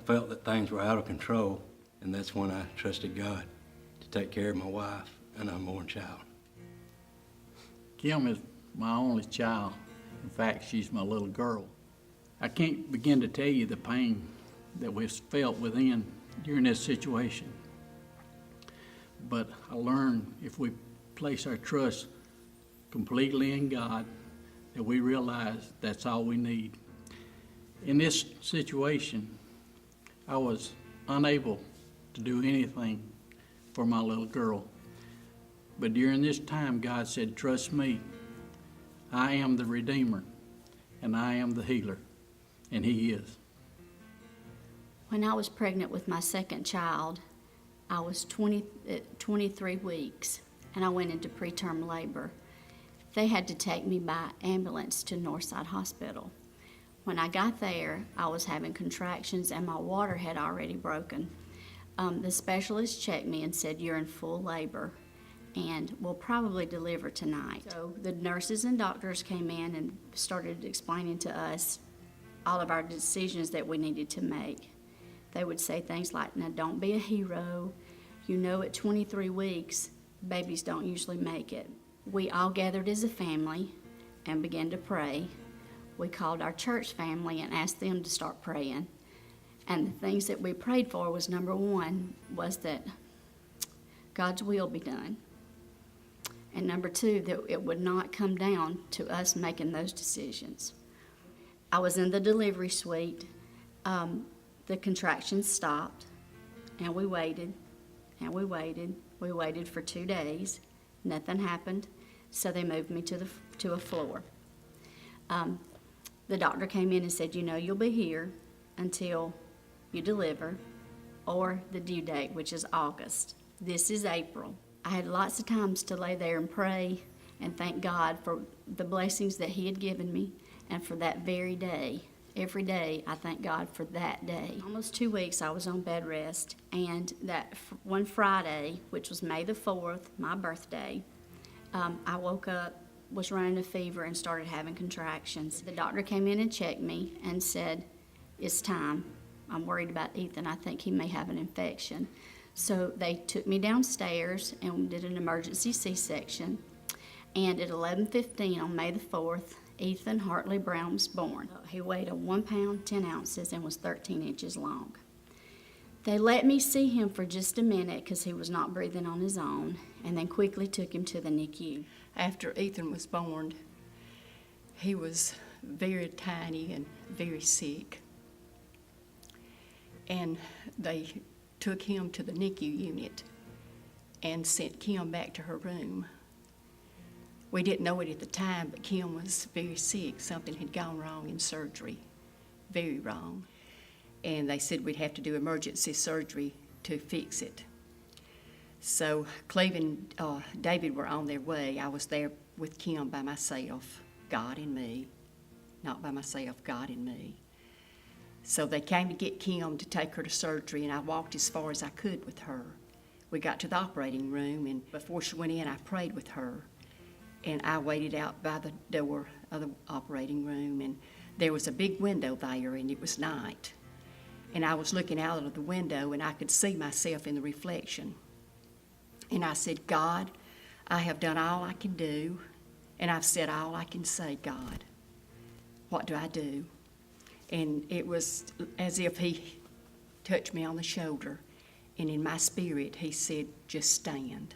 felt that things were out of control, and that's when I trusted God to take care of my wife and unborn child. Kim is my only child. In fact, she's my little girl. I can't begin to tell you the pain that we felt within during this situation. But I learned if we place our trust completely in God, that we realize that's all we need. In this situation, I was unable to do anything for my little girl. But during this time, God said, trust me. I am the Redeemer, and I am the healer, and He is. When I was pregnant with my second child, I was 23 weeks, and I went into preterm labor. They had to take me by ambulance to Northside Hospital. When I got there, I was having contractions and my water had already broken. The specialist checked me and said, you're in full labor and will probably deliver tonight. So the nurses and doctors came in and started explaining to us all of our decisions that we needed to make. They would say things like, now don't be a hero. You know at 23 weeks, babies don't usually make it. We all gathered as a family and began to pray. We called our church family and asked them to start praying. And the things that we prayed for was, number one, was that God's will be done. And number two, that it would not come down to us making those decisions. I was in the delivery suite. The contractions stopped, and we waited, and we waited. We waited for 2 days. Nothing happened, so they moved me to a floor. The doctor came in and said, you know, you'll be here until you deliver, or the due date, which is August. This is April. I had lots of times to lay there and pray and thank God for the blessings that He had given me and for that very day. Every day, I thank God for that day. Almost 2 weeks, I was on bed rest, and that one Friday, which was May the 4th, my birthday, I woke up, was running a fever, and started having contractions. The doctor came in and checked me and said, it's time. I'm worried about Ethan. I think he may have an infection. So they took me downstairs and did an emergency C-section. And at 11:15 on May the 4th, Ethen Hartley Brown was born. He weighed 1 pound, 10 ounces, and was 13 inches long. They let me see him for just a minute because he was not breathing on his own, and then quickly took him to the NICU. After Ethen was born, he was very tiny and very sick. And they took him to the NICU unit and sent Kim back to her room. We didn't know it at the time, but Kim was very sick. Something had gone wrong in surgery, very wrong. And they said we'd have to do emergency surgery to fix it. So Cleve and David were on their way. I was there with Kim by myself, God and me. Not by myself, God and me. So they came to get Kim to take her to surgery, and I walked as far as I could with her. We got to the operating room, and before she went in, I prayed with her. And I waited out by the door of the operating room, and there was a big window there, and it was night. And I was looking out of the window, and I could see myself in the reflection. And I said, God, I have done all I can do, and I've said all I can say, God. What do I do? And it was as if He touched me on the shoulder, and in my spirit, He said, just stand.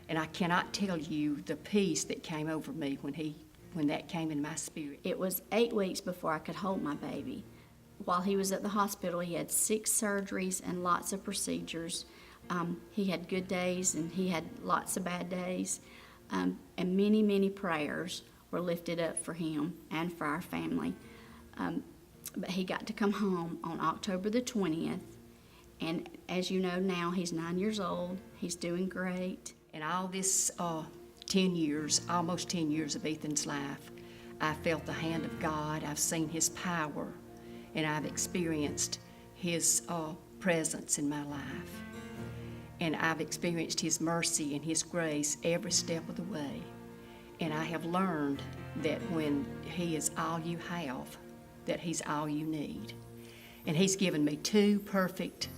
And I cannot tell you the peace that came over me when that came in my spirit. It was 8 weeks before I could hold my baby. While he was at the hospital, he had 6 surgeries and lots of procedures. He had good days and he had lots of bad days. And many, many prayers were lifted up for him and for our family. But he got to come home on October the 20th. And as you know now, he's 9 years old. He's doing great. And all this 10 years, almost 10 years of Ethan's life, I felt the hand of God. I've seen His power, and I've experienced His presence in my life. And I've experienced His mercy and His grace every step of the way. And I have learned that when He is all you have, that He's all you need. And He's given me two perfect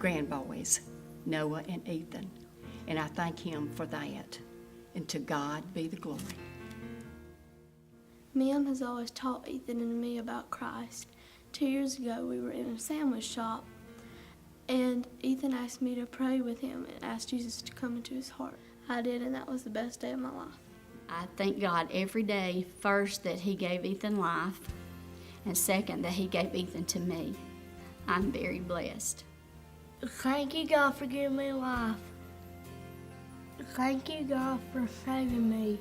grandboys, Noah and Ethan. And I thank Him for that. And to God be the glory. Ma'am has always taught Ethan and me about Christ. 2 years ago, we were in a sandwich shop, and Ethan asked me to pray with him and ask Jesus to come into his heart. I did, and that was the best day of my life. I thank God every day, first, that He gave Ethan life, and second, that He gave Ethan to me. I'm very blessed. Thank you, God, for giving me life. Thank you, God, for saving me.